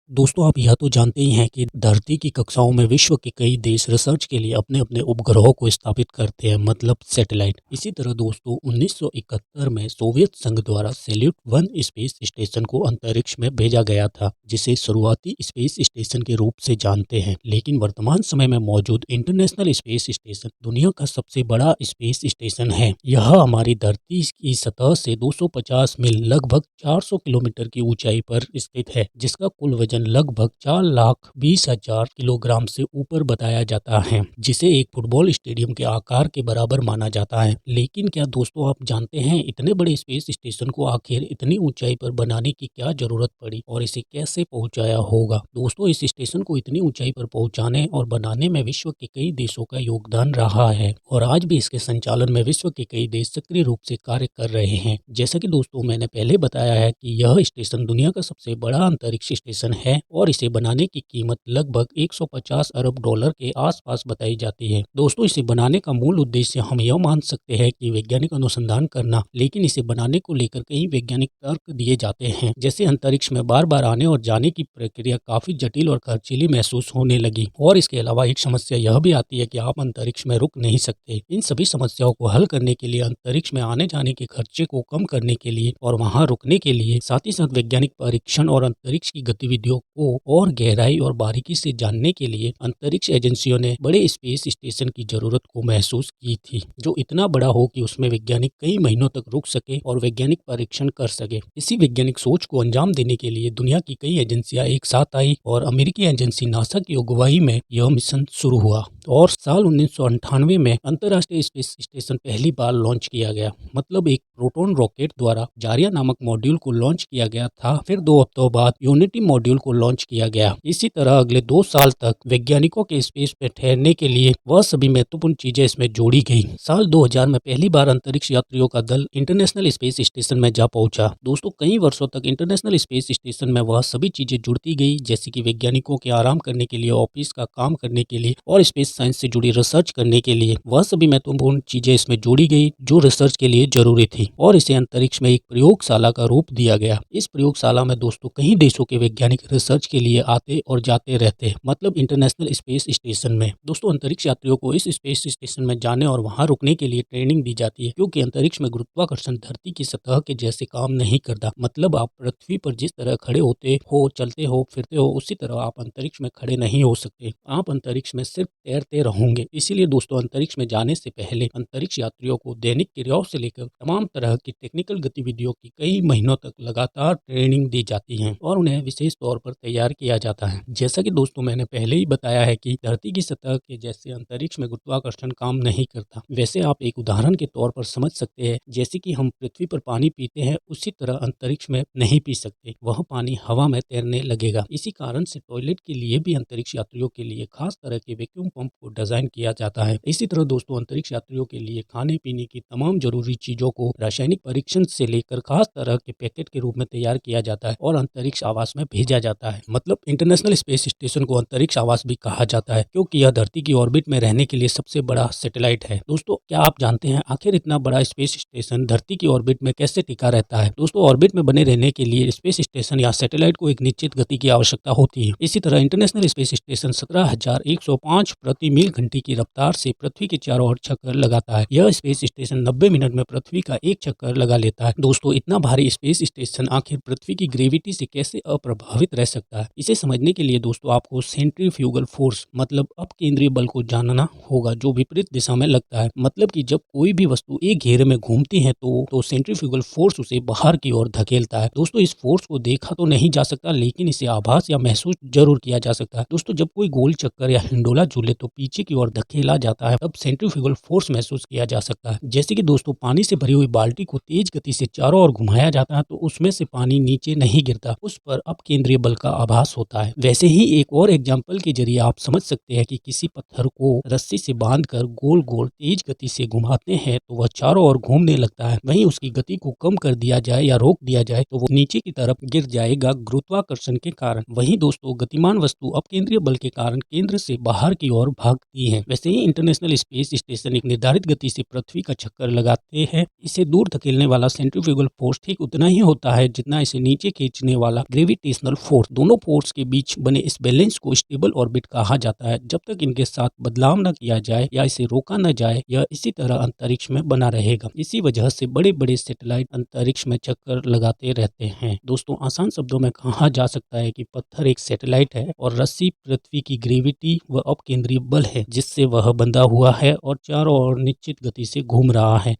दोस्तों आप यह तो जानते ही हैं कि धरती की कक्षाओं में विश्व के कई देश रिसर्च के लिए अपने अपने उपग्रहों को स्थापित करते हैं मतलब सैटेलाइट। इसी तरह दोस्तों 1971 में सोवियत संघ द्वारा सैल्यूट 1 स्पेस स्टेशन को अंतरिक्ष में भेजा गया था, जिसे शुरुआती स्पेस स्टेशन के रूप से जानते हैं। लेकिन वर्तमान समय में मौजूद इंटरनेशनल स्पेस स्टेशन दुनिया का सबसे बड़ा स्पेस स्टेशन है। यह हमारी धरती की सतह से 250 मील लगभग 400 किलोमीटर की ऊंचाई पर स्थित है, जिसका कुल वजन लगभग 4,20,000 किलोग्राम से ऊपर बताया जाता है, जिसे एक फुटबॉल स्टेडियम के आकार के बराबर माना जाता है। लेकिन क्या दोस्तों आप जानते हैं इतने बड़े स्पेस स्टेशन को आखिर इतनी ऊंचाई पर बनाने की क्या जरूरत पड़ी और इसे कैसे पहुंचाया होगा? दोस्तों इस स्टेशन को इतनी ऊंचाई पर पहुंचाने और बनाने में विश्व के कई देशों का योगदान रहा है और आज भी इसके संचालन में विश्व के कई देश सक्रिय रूप से कार्य कर रहे हैं। जैसा कि दोस्तों मैंने पहले बताया है कि यह स्टेशन दुनिया का सबसे बड़ा अंतरिक्ष स्टेशन है और इसे बनाने की कीमत लगभग 150 अरब डॉलर के आसपास बताई जाती है। दोस्तों इसे बनाने का मूल उद्देश्य हम यह मान सकते हैं कि वैज्ञानिक अनुसंधान करना, लेकिन इसे बनाने को लेकर कई वैज्ञानिक तर्क दिए जाते हैं, जैसे अंतरिक्ष में बार बार आने और जाने की प्रक्रिया काफी जटिल और खर्चीली महसूस होने लगी। और इसके अलावा एक समस्या यह भी आती है कि आप अंतरिक्ष में रुक नहीं सकते। इन सभी समस्याओं को हल करने के लिए, अंतरिक्ष में आने जाने के खर्चे को कम करने के लिए और वहां रुकने के लिए, साथ ही साथ वैज्ञानिक परीक्षण और अंतरिक्ष की गतिविधियों को और गहराई और बारीकी से जानने के लिए अंतरिक्ष एजेंसियों ने बड़े स्पेस स्टेशन की जरूरत को महसूस की थी, जो इतना बड़ा हो कि उसमें वैज्ञानिक कई महीनों तक रुक सके और वैज्ञानिक परीक्षण कर सके। इसी वैज्ञानिक सोच को अंजाम देने के लिए दुनिया की कई एजेंसियां एक साथ आई और अमेरिकी एजेंसी नासा की अगुवाई में यह मिशन शुरू हुआ और साल 1998 में अंतर्राष्ट्रीय स्पेस स्टेशन पहली बार लॉन्च किया गया। मतलब एक प्रोटॉन रॉकेट द्वारा जारिया नामक मॉड्यूल को लॉन्च किया गया था। फिर 2 हफ्तों बाद यूनिटी मॉड्यूल को लॉन्च किया गया। इसी तरह अगले 2 साल तक वैज्ञानिकों के स्पेस में ठहरने के लिए वह सभी महत्वपूर्ण चीजें इसमें जोड़ी गई। साल 2000 में पहली बार अंतरिक्ष यात्रियों का दल इंटरनेशनल स्पेस स्टेशन में जा पहुंचा। दोस्तों कई वर्षों तक इंटरनेशनल स्पेस स्टेशन में वह सभी चीजें जुड़ती गई, जैसे कि वैज्ञानिकों के आराम करने के लिए, ऑफिस का काम करने के लिए और स्पेस साइंस से जुड़ी रिसर्च करने के लिए। वह सभी महत्वपूर्ण चीजें इसमें जोड़ी गई जो रिसर्च के लिए जरूरी थी और इसे अंतरिक्ष में एक प्रयोगशाला का रूप दिया गया। इस प्रयोगशाला में दोस्तों कई देशों के वैज्ञानिक रिसर्च के लिए आते और जाते रहते, मतलब इंटरनेशनल स्पेस स्टेशन में। दोस्तों अंतरिक्ष यात्रियों को इस स्पेस स्टेशन में जाने और वहां रुकने के लिए ट्रेनिंग दी जाती है, क्योंकि अंतरिक्ष में गुरुत्वाकर्षण धरती की सतह के जैसे काम नहीं करता। मतलब आप पृथ्वी पर जिस तरह खड़े होते हो, चलते हो, फिरते हो, उसी तरह आप अंतरिक्ष में खड़े नहीं हो सकते। आप अंतरिक्ष में सिर्फ तैरते रहोगे। इसीलिए दोस्तों अंतरिक्ष में जाने से पहले अंतरिक्ष यात्रियों को दैनिक क्रियाओं से लेकर तमाम तरह की टेक्निकल गतिविधियों की कई महीनों तक लगातार ट्रेनिंग दी जाती है और उन्हें विशेष तौर पर तैयार किया जाता है। जैसा कि दोस्तों मैंने पहले ही बताया है कि धरती की सतह के जैसे अंतरिक्ष में गुरुत्वाकर्षण काम नहीं करता, वैसे आप एक उदाहरण के तौर पर समझ सकते हैं। जैसे कि हम पृथ्वी पर पानी पीते हैं, उसी तरह अंतरिक्ष में नहीं पी सकते, वह पानी हवा में तैरने लगेगा। इसी कारण से टॉयलेट के लिए भी अंतरिक्ष यात्रियों के लिए खास तरह के वैक्यूम पंप को डिजाइन किया जाता है। इसी तरह दोस्तों अंतरिक्ष यात्रियों के लिए खाने पीने की तमाम जरूरी चीजों को रासायनिक परीक्षण से लेकर खास तरह के पैकेट के रूप में तैयार किया जाता है और अंतरिक्ष आवास में भेजा जाता है। मतलब इंटरनेशनल स्पेस स्टेशन को अंतरिक्ष आवास भी कहा जाता है, क्योंकि यह धरती की ऑर्बिट में रहने के लिए सबसे बड़ा सैटेलाइट है। दोस्तों क्या आप जानते हैं आखिर इतना बड़ा स्पेस स्टेशन धरती की ऑर्बिट में कैसे टिका रहता है? दोस्तों ऑर्बिट में बने रहने के लिए स्पेस स्टेशन या सैटेलाइट को एक निश्चित गति की आवश्यकता होती है। इसी तरह इंटरनेशनल स्पेस स्टेशन 17,105 प्रति मील घंटे की रफ्तार से पृथ्वी के चारों ओर चक्कर लगाता है। यह स्पेस स्टेशन 90 मिनट में पृथ्वी का एक चक्कर लगा लेता है। दोस्तों इतना भारी स्पेस स्टेशन आखिर पृथ्वी की ग्रेविटी से कैसे अप्रभावित रह सकता है? इसे समझने के लिए दोस्तों आपको सेंट्रीफ्यूगल फोर्स मतलब अपकेंद्रीय बल को जानना होगा, जो विपरीत दिशा में लगता है। मतलब कि जब कोई भी वस्तु एक घेरे में घूमती है तो सेंट्रीफ्यूगल फोर्स उसे बाहर की ओर धकेलता है। दोस्तों इस फोर्स को देखा तो नहीं जा सकता, लेकिन इसे आभास या महसूस जरूर किया जा सकता है। दोस्तों जब कोई गोल चक्कर या हिंडोला झूले तो पीछे की ओर धकेला जाता है, तब सेंट्रीफ्यूगल फोर्स महसूस किया जा सकता है। जैसे कि दोस्तों पानी से भरी हुई बाल्टी को तेज गति से चारों ओर घुमाया जाता है तो उसमें से पानी नीचे नहीं गिरता, उस पर अपकेंद्रीय बल का आभास होता है। वैसे ही एक और एग्जाम्पल के जरिए आप समझ सकते हैं कि किसी पत्थर को रस्सी से बांधकर गोल गोल तेज गति से घुमाते हैं तो वह चारों ओर घूमने लगता है। वहीं उसकी गति को कम कर दिया जाए या रोक दिया जाए तो वो नीचे की तरफ गिर जाएगा गुरुत्वाकर्षण के कारण। वहीं दोस्तों गतिमान वस्तु अपकेंद्रीय बल के कारण केंद्र से बाहर की ओर भागती हैं। वैसे ही इंटरनेशनल स्पेस स्टेशन एक निर्धारित गति से पृथ्वी का चक्कर लगाते हैं। इसे दूर धकेलने वाला सेंट्रीफ्यूगल फोर्स ठीक उतना ही होता है जितना इसे नीचे खींचने वाला ग्रेविटेशनल फोर्स। दोनों फोर्स के बीच बने इस बैलेंस को स्टेबल ऑर्बिट कहा जाता है। जब तक इनके साथ बदलाव न किया जाए या इसे रोका न जाए, यह इसी तरह अंतरिक्ष में बना रहेगा। इसी वजह से बड़े बड़े सैटेलाइट अंतरिक्ष में चक्कर लगाते रहते हैं। दोस्तों, आसान शब्दों में कहा जा सकता है कि पत्थर एक सैटेलाइट है और रस्सी पृथ्वी की ग्रेविटी व अपकेंद्रीय बल है जिससे वह बंधा हुआ है और चारों ओर निश्चित गति से घूम रहा है।